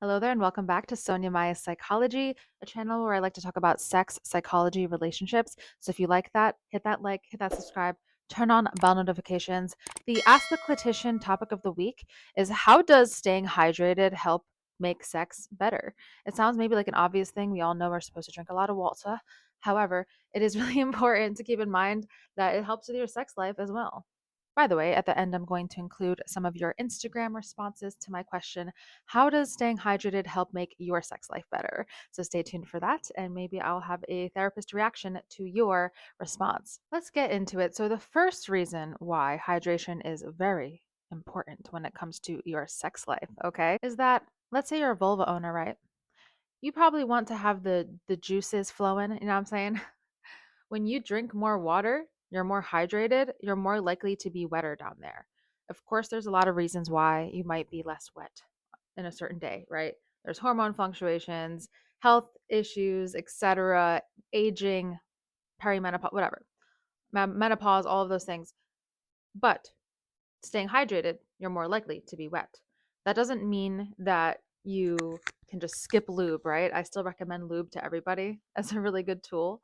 Hello there, and welcome back to Sonya Maya Psychology, a channel where I like to talk about sex, psychology, relationships. So if you like that, hit that like, hit that subscribe, turn on bell notifications. The Ask the Clitician topic of the week is how does staying hydrated help make sex better? It sounds maybe like an obvious thing. We all know we're supposed to drink a lot of water. However, it is really important to keep in mind that it helps with your sex life as well. By the way, at the end, I'm going to include some of your Instagram responses to my question, how does staying hydrated help make your sex life better? So stay tuned for that, and maybe I'll have a therapist reaction to your response. Let's get into it. So, the first reason why hydration is very important when it comes to your sex life, okay, is that let's say you're a vulva owner, right? You probably want to have the juices flowing, you know what I'm saying? When you drink more water, you're more hydrated, you're more likely to be wetter down there. Of course, there's a lot of reasons why you might be less wet in a certain day, right? There's hormone fluctuations, health issues, etc., aging, perimenopause, whatever, menopause, all of those things. But staying hydrated, you're more likely to be wet. That doesn't mean that you can just skip lube, right? I still recommend lube to everybody as a really good tool.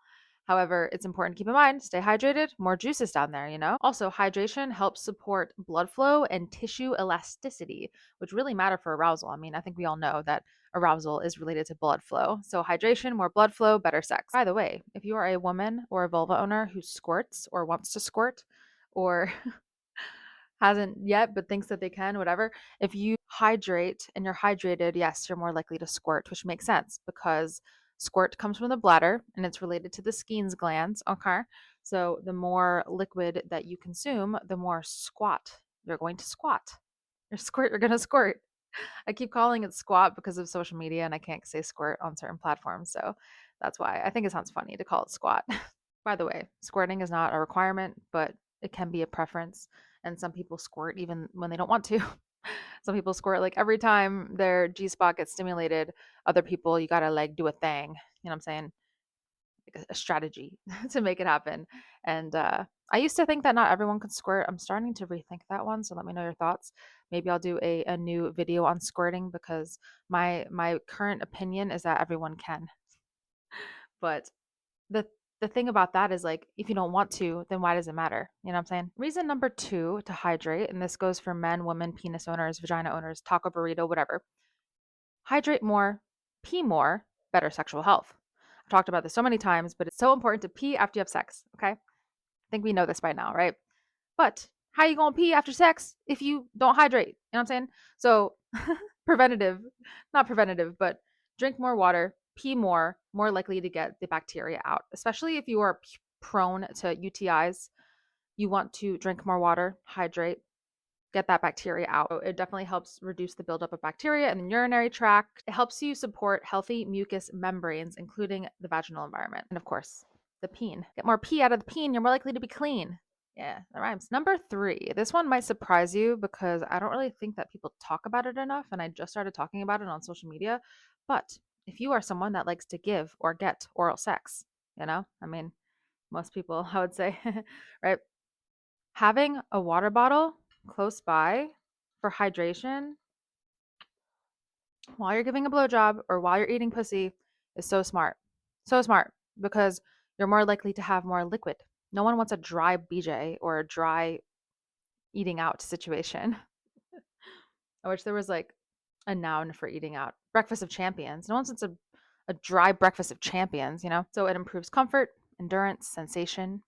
However, it's important to keep in mind stay hydrated, more juices down there, you know? Also, hydration helps support blood flow and tissue elasticity, which really matter for arousal. I mean, I think we all know that arousal is related to blood flow. So, hydration, more blood flow, better sex. By the way, if you are a woman or a vulva owner who squirts or wants to squirt, or hasn't yet, but thinks that they can, whatever. If you hydrate and you're hydrated, yes, you're more likely to squirt, which makes sense because squirt comes from the bladder and it's related to the Skene's glands. Okay. So the more liquid that you consume, the more squat you're going to squat. You're going to squirt. I keep calling it squat because of social media and I can't say squirt on certain platforms. So that's why I think it sounds funny to call it squat. By the way, squirting is not a requirement, but it can be a preference. And some people squirt even when they don't want to. Some people squirt like every time their G spot gets stimulated. Other people, you gotta like do a thing. You know what I'm saying? Like a strategy to make it happen. And I used to think that not everyone could squirt. I'm starting to rethink that one. So let me know your thoughts. Maybe I'll do a new video on squirting because my current opinion is that everyone can. But the the thing about that is like if you don't want to, then why does it matter? You know what I'm saying? Reason number 2 to hydrate, and this goes for men, women, penis owners, vagina owners, taco burrito, whatever. Hydrate more, pee more, better sexual health. I've talked about this so many times, but it's so important to pee after you have sex, okay? I think we know this by now, right? But how you going to pee after sex if you don't hydrate? You know what I'm saying? So preventative, not preventative, but drink more water, pee more likely to get the bacteria out, especially if you are prone to UTIs. You want to drink more water, hydrate, get that bacteria out. So it definitely helps reduce the buildup of bacteria in the urinary tract. It helps you support healthy mucous membranes, including the vaginal environment. And of course, the peen. Get more pee out of the peen, you're more likely to be clean. Yeah, that rhymes. Number 3. This one might surprise you because I don't really think that people talk about it enough, and I just started talking about it on social media. But if you are someone that likes to give or get oral sex, I mean, most people, I would say, right? Having a water bottle close by for hydration while you're giving a blowjob or while you're eating pussy is so smart. So smart because you're more likely to have more liquid. No one wants a dry BJ or a dry eating out situation. I wish there was like a noun for eating out. Breakfast of champions. No one wants a dry breakfast of champions, you know? So it improves comfort, endurance, sensation,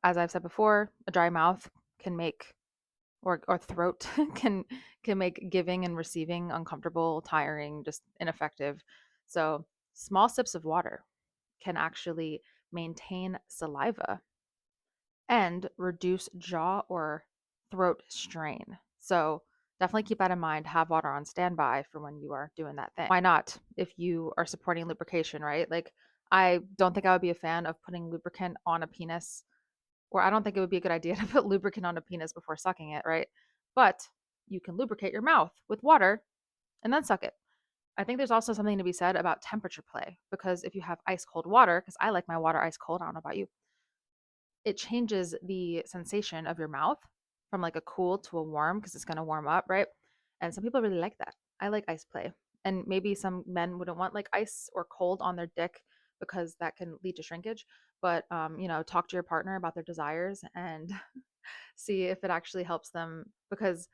As I've said before, a dry mouth can make or throat can make giving and receiving uncomfortable, tiring, just ineffective. So small sips of water can actually maintain saliva and reduce jaw or throat strain. So definitely keep that in mind. Have water on standby for when you are doing that thing. Why not? If you are supporting lubrication, right? Like I don't think I would be a fan of putting lubricant on a penis, or I don't think it would be a good idea to put lubricant on a penis before sucking it, right? But you can lubricate your mouth with water and then suck it. I think there's also something to be said about temperature play because if you have ice cold water, because I like my water ice cold, I don't know about you, it changes the sensation of your mouth from like a cool to a warm because it's going to warm up, right? And some people really like that. I like ice play. And maybe some men wouldn't want like ice or cold on their dick because that can lead to shrinkage. But talk to your partner about their desires and see if it actually helps them, because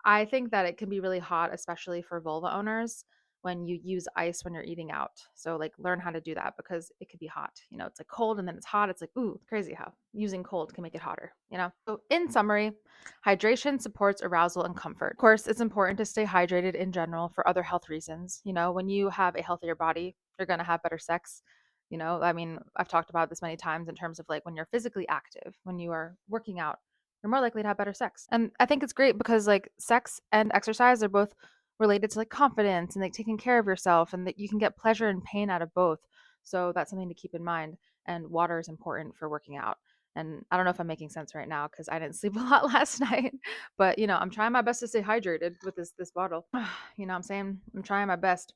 I think that it can be really hot, especially for vulva owners, when you use ice when you're eating out. So like learn how to do that because it could be hot. It's like cold and then it's hot. It's like, ooh, crazy how using cold can make it hotter. So in summary, hydration supports arousal and comfort. Of course, it's important to stay hydrated in general for other health reasons. When you have a healthier body, you're going to have better sex. I mean, I've talked about this many times in terms of like when you're physically active, when you are working out, you're more likely to have better sex. And I think it's great because like sex and exercise are both related to like confidence and like taking care of yourself, and that you can get pleasure and pain out of both. So that's something to keep in mind. And water is important for working out. And I don't know if I'm making sense right now because I didn't sleep a lot last night, but I'm trying my best to stay hydrated with this bottle. I'm saying I'm trying my best.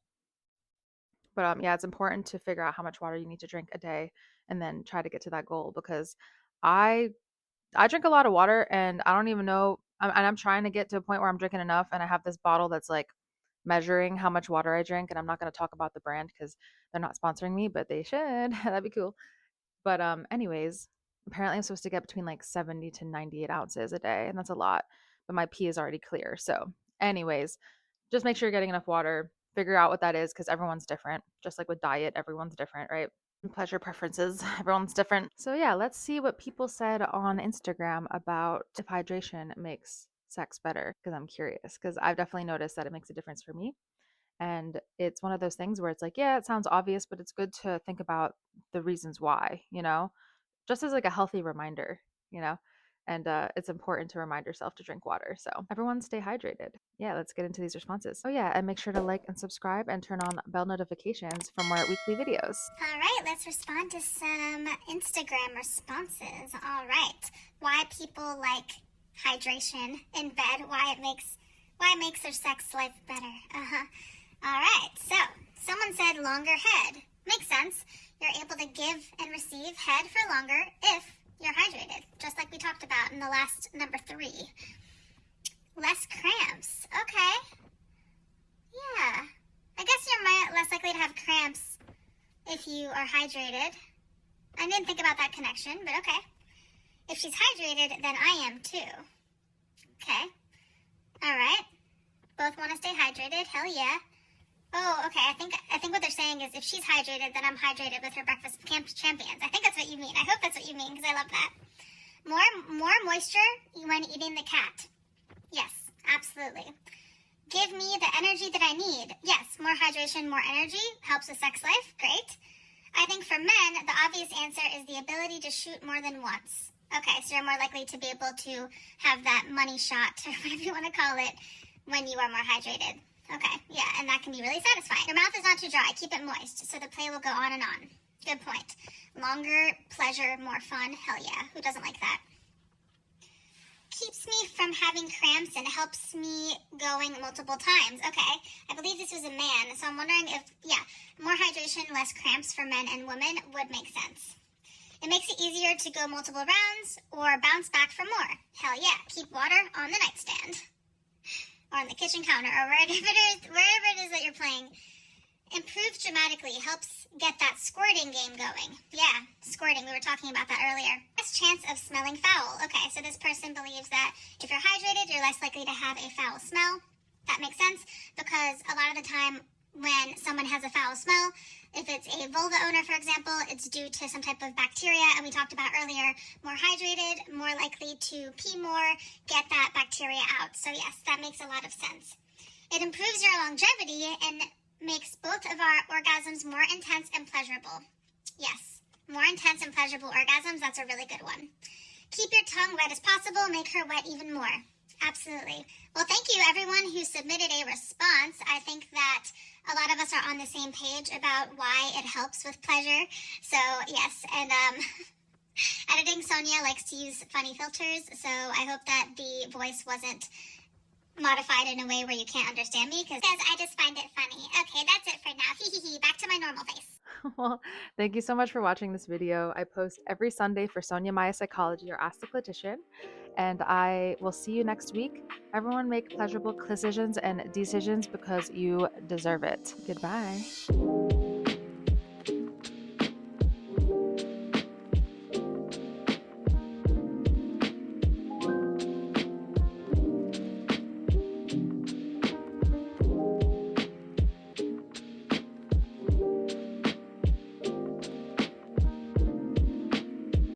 But yeah, it's important to figure out how much water you need to drink a day and then try to get to that goal, because I I drink a lot of water and I don't even know. And I'm trying to get to a point where I'm drinking enough. And I have this bottle that's like measuring how much water I drink. And I'm not going to talk about the brand because they're not sponsoring me, but they should. That'd be cool. But, anyways, apparently I'm supposed to get between like 70 to 98 ounces a day. And that's a lot. But my pee is already clear. So, anyways, just make sure you're getting enough water. Figure out what that is because everyone's different. Just like with diet, everyone's different, right? Pleasure preferences. Everyone's different. So, yeah, let's see what people said on Instagram about if hydration makes sex better, because I'm curious, because I've definitely noticed that it makes a difference for me. And it's one of those things where it's like, yeah, it sounds obvious, but it's good to think about the reasons why, just as like a healthy reminder, you know? And it's important to remind yourself to drink water. So everyone stay hydrated. Yeah, let's get into these responses. Oh, yeah. And make sure to like and subscribe and turn on bell notifications for more weekly videos. All right, let's respond to some Instagram responses. All right, why people like hydration in bed? Why it makes their sex life better? All right, so someone said longer head. Makes sense. You're able to give and receive head for longer if you're hydrated, just like we talked about in the last number 3. Less cramps. Okay. Yeah. I guess you're less likely to have cramps if you are hydrated. I didn't think about that connection, but okay. If she's hydrated, then I am too. Okay. All right. Both want to stay hydrated. Hell yeah. Oh, okay. I think what they're saying is if she's hydrated, then I'm hydrated with her breakfast champions. I think that's what you mean. I hope that's what you mean because I love that. More moisture when eating the cat. Yes, absolutely. Give me the energy that I need. Yes, more hydration, more energy helps with sex life. Great. I think for men, the obvious answer is the ability to shoot more than once. Okay, so you're more likely to be able to have that money shot, or whatever you want to call it, when you are more hydrated. Okay, yeah, and that can be really satisfying. Your mouth is not too dry. Keep it moist, so the play will go on and on. Good point. Longer, pleasure, more fun. Hell yeah. Who doesn't like that? Keeps me from having cramps and helps me going multiple times. Okay, I believe this was a man, so I'm wondering if, more hydration, less cramps for men and women would make sense. It makes it easier to go multiple rounds or bounce back for more. Hell yeah, keep water on the nightstand or on the kitchen counter or wherever it is that you're playing. Improves dramatically, helps get that squirting game going. Yeah, squirting, we were talking about that earlier. Less chance of smelling foul. Okay, so this person believes that if you're hydrated, you're less likely to have a foul smell. That makes sense because a lot of the time when someone has a foul smell, if it's a vulva owner, for example, it's due to some type of bacteria, and we talked about earlier, more hydrated, more likely to pee more, get that bacteria out. So yes, that makes a lot of sense. It improves your longevity and makes both of our orgasms more intense and pleasurable. Yes, more intense and pleasurable orgasms, that's a really good one. Keep your tongue wet as possible, make her wet even more. Absolutely. Well, thank you everyone who submitted a response. I think that a lot of us are on the same page about why it helps with pleasure. So yes, and editing Sonya likes to use funny filters, so I hope that the voice wasn't modified in a way where you can't understand me because I just find it funny. Okay, that's it for now. Hee hee hee. Back to my normal face. Well, thank you so much for watching this video. I post every Sunday for Sonya Maya Psychology or Ask the Clitician. And I will see you next week. Everyone make pleasurable decisions and decisions because you deserve it. Goodbye.